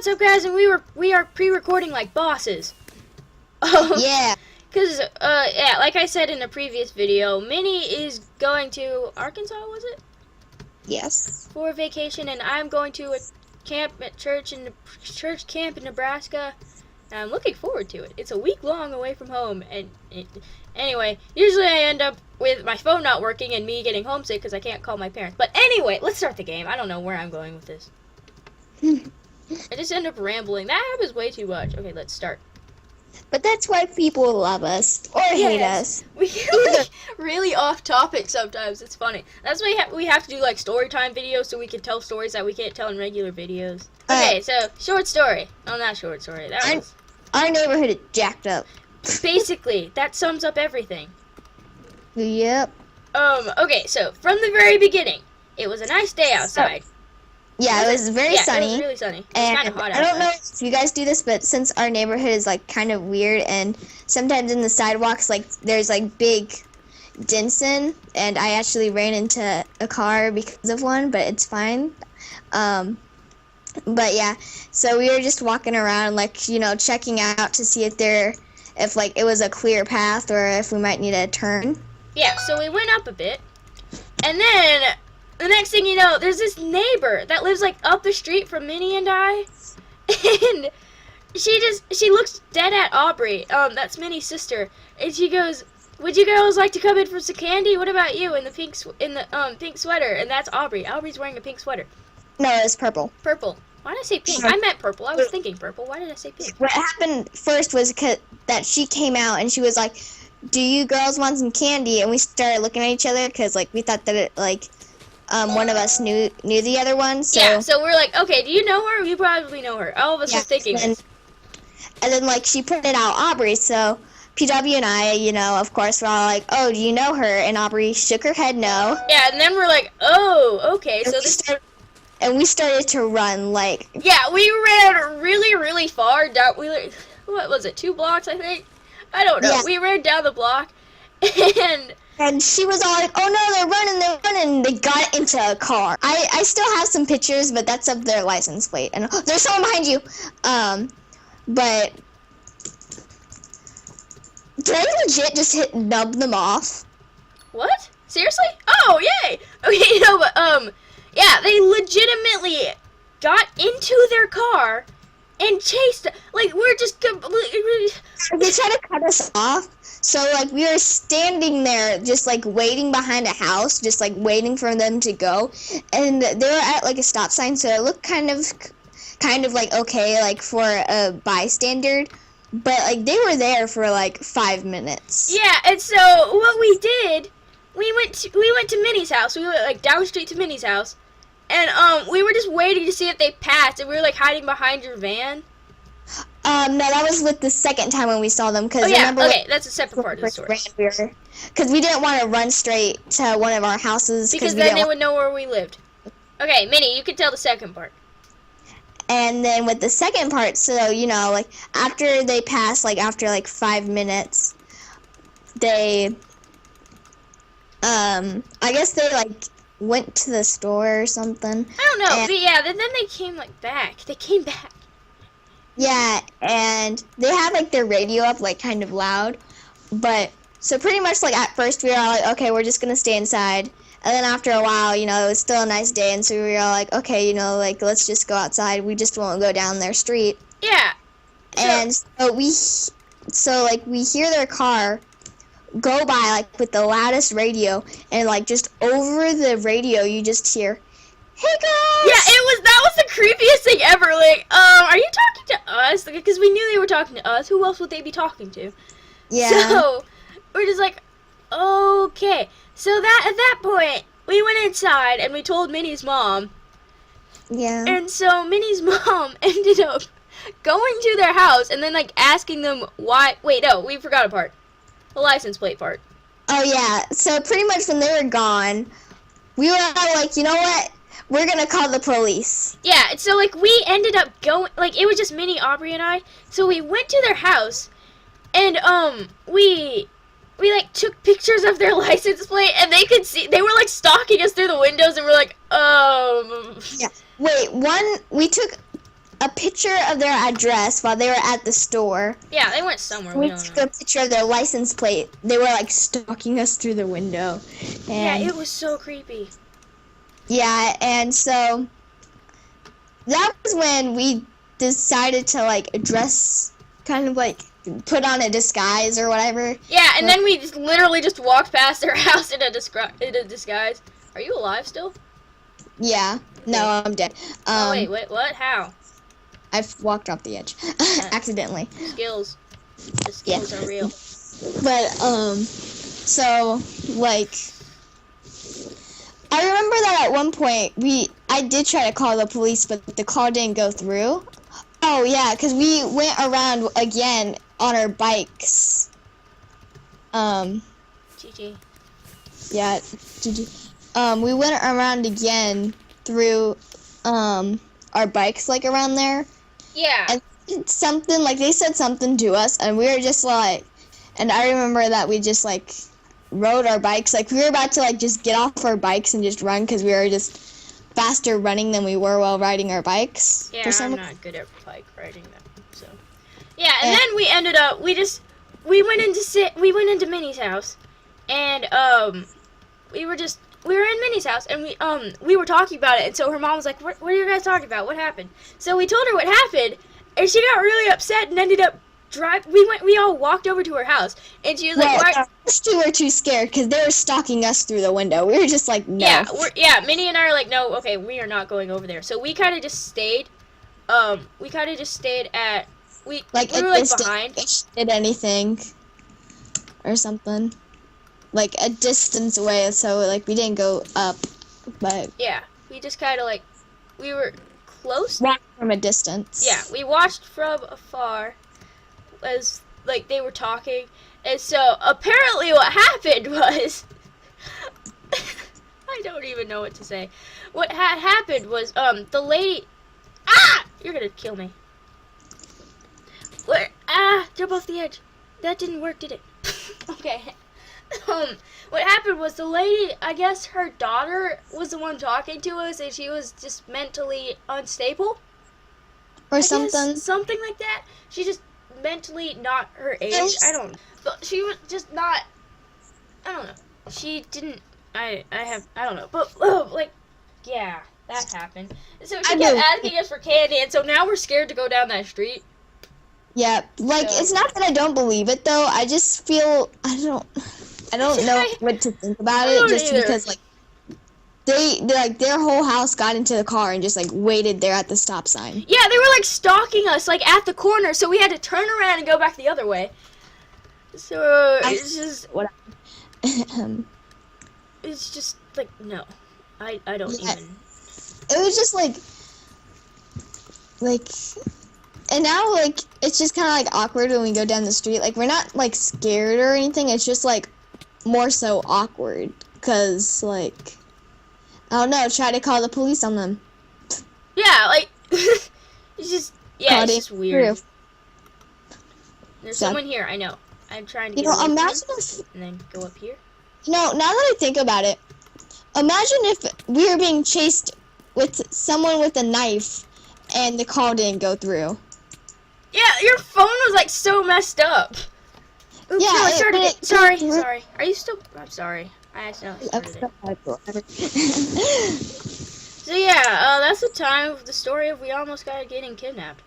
what's up, guys? And we are pre-recording like bosses. Yeah. Cause yeah, like I said in the previous video, Minnie is going to Arkansas, was it? Yes. For vacation, and I'm going to a camp at church camp in Nebraska. And I'm looking forward to it. It's a week long away from home, and anyway, usually I end up with my phone not working and me getting homesick because I can't call my parents. But anyway, let's start the game. I don't know where I'm going with this. I just end up rambling. That happens way too much. Okay, let's start. But that's why people love us or hate us. We get like really off topic sometimes. It's funny. That's why we have to do like story time videos so we can tell stories that we can't tell in regular videos. Okay, so short story. Oh, not short story. Our neighborhood is jacked up. Basically, that sums up everything. Yep. Okay, so from the very beginning, it was a nice day outside. Yeah, it was very sunny. It was really sunny. It was kind of hot outside. I don't know if you guys do this, but since our neighborhood is like kind of weird, and sometimes in the sidewalks, like there's like big dents in, and I actually ran into a car because of one, but it's fine. But yeah, so we were just walking around, like, you know, checking out to see if like it was a clear path or if we might need a turn. Yeah, so we went up a bit, and then the next thing you know, there's this neighbor that lives like up the street from Minnie and I, and she looks dead at Aubrey. That's Minnie's sister, and she goes, "Would you girls like to come in for some candy? What about you in the pink sweater?" And that's Aubrey. Aubrey's wearing a pink sweater. No, it's purple. Purple. Why did I say pink? I meant purple. I was thinking purple. Why did I say pink? What happened first was that she came out and she was like, "Do you girls want some candy?" And we started looking at each other because like we thought that one of us knew the other one. So yeah, so we're like, okay, do you know her? You probably know her. All of us were thinking this. And then like she pointed out Aubrey, so PW and I, you know, of course, we're all like, "Oh, do you know her?" And Aubrey shook her head no. Yeah, and then we're like, oh, okay, so this. And we started to run, like... Yeah, we ran really, really far down... What was it, 2 blocks, I think? I don't know. Yeah. We ran down the block, and... And she was all like, "Oh no, they're running, they got into a car." I still have some pictures, but that's of their license plate. And there's someone behind you. But... Did I legit just nub them off? What? Seriously? Oh, yay! Okay, you know, but, yeah, they legitimately got into their car and chased, like, we're just completely... They tried to cut us off, so, like, we were standing there just, like, waiting behind a house, just, like, waiting for them to go, and they were at, like, a stop sign, so it looked kind of, like, okay, like, for a bystander, but, like, they were there for, like, 5 minutes. Yeah, and so what we did, we went to Minnie's house. We went, like, down the street to Minnie's house. And, we were just waiting to see if they passed, and we were, like, hiding behind your van. No, that was with the second time when we saw them, because remember... Okay, that's a separate part of the story. Because we didn't want to run straight to one of our houses. Because then they would know where we lived. Okay, Minnie, you can tell the second part. And then with the second part, so, you know, like, after they passed, like, after, like, 5 minutes, they, I guess they, like... went to the store or something. I don't know. But yeah, then they came like back. They came back. Yeah, and they had like their radio up like kind of loud. But so pretty much like at first we were all like, okay, we're just gonna stay inside. And then after a while, you know, it was still a nice day, and so we were all like, okay, you know, like let's just go outside. We just won't go down their street. Yeah. And so we hear their car go by like with the loudest radio, and like just over the radio you just hear, "Hey guys!" Yeah, that was the creepiest thing ever. Like, are you talking to us? Because we knew they were talking to us. Who else would they be talking to? Yeah. So we're just like, okay. So that at that point we went inside and we told Minnie's mom. Yeah. And so Minnie's mom ended up going to their house and then like asking them why. Wait, no, we forgot a part. The license plate part. Oh yeah, so pretty much when they were gone, we were all like, you know what? We're gonna call the police. Yeah, so like we ended up going, like it was just Minnie, Aubrey, and I. So we went to their house, and we like took pictures of their license plate, and they could see, they were like stalking us through the windows, and we're like, Yeah. Wait, we took a picture of their address while they were at the store. Yeah, they went somewhere. We We don't took know. a picture of their license plate. They were like stalking us through the window. Yeah, And it was so creepy. yeah, and so that was when we decided to like dress, kind of like put on a disguise or whatever. Yeah, and then we just literally just walked past their house in a disguise. Are you alive still? Yeah. No, I'm dead. Oh wait, what? How? I've walked off the edge accidentally. Skills. The skills are real. But so like I remember that at one point I did try to call the police, but the call didn't go through. Oh yeah, because we went around again on our bikes. GG. Yeah, we went around again through our bikes, like around there. Yeah. And something like they said something to us, and we were just like, and I remember that we just like rode our bikes, like we were about to like just get off our bikes and just run because we were just faster running than we were while riding our bikes. Yeah, for some I'm not good at bike riding that. So. Yeah, and then we ended up we went into Minnie's house, and we were in Minnie's house, and we were talking about it, and so her mom was like, what are you guys talking about? What happened? So we told her what happened, and she got really upset and ended up we all walked over to her house, and she was like, why? Us two were too scared because they were stalking us through the window. We were just like, no. Yeah, Minnie and I are like, no, okay, we are not going over there. So we kind of just stayed. At we were like behind. If she did anything or something, like a distance away, so like we didn't go up, but yeah, we just kind of like we were close. watched from a distance. Yeah, we watched from afar as like they were talking, and so apparently what happened was I don't even know what to say. What had happened was the lady. You're gonna kill me. Jump off the edge. That didn't work, did it? Okay. What happened was the lady, I guess her daughter was the one talking to us, and she was just mentally unstable. Or I something. guess, something like that. She just mentally not her age. I don't know. But she was just not. I don't know. She didn't. I don't know. But like, yeah, that happened. So she kept asking us for candy, and so now we're scared to go down that street. Yeah, like So- it's not that I don't believe it though. I just feel I don't know what to think about I it, don't just either. because like they like their whole house got into the car and just like waited there at the stop sign. Yeah, they were like stalking us, like at the corner, so we had to turn around and go back the other way. So it's just like no, I don't Yeah. even. It was just like, and now like it's just kind of like awkward when we go down the street. Like we're not like scared or anything. It's just like more so awkward because like I don't know. Try to call the police on them. Yeah, like it's just it's just weird. True. There's So- someone here. I know. I'm trying to You get know, away from imagine them, if and then go up here. now that I think about it, imagine if we were being chased with someone with a knife and the call didn't go through. Yeah, your phone was like so messed up. Oops, Yeah, no, I it- started but it. it- Sorry. Are you still? I'm sorry. I accidentally started it. So yeah, that's the time of the story of we almost got getting kidnapped.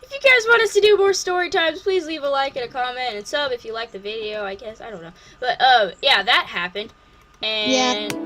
If you guys want us to do more story times, please leave a like and a comment and sub if you like the video. I guess I don't know, but yeah, that happened, and. Yeah.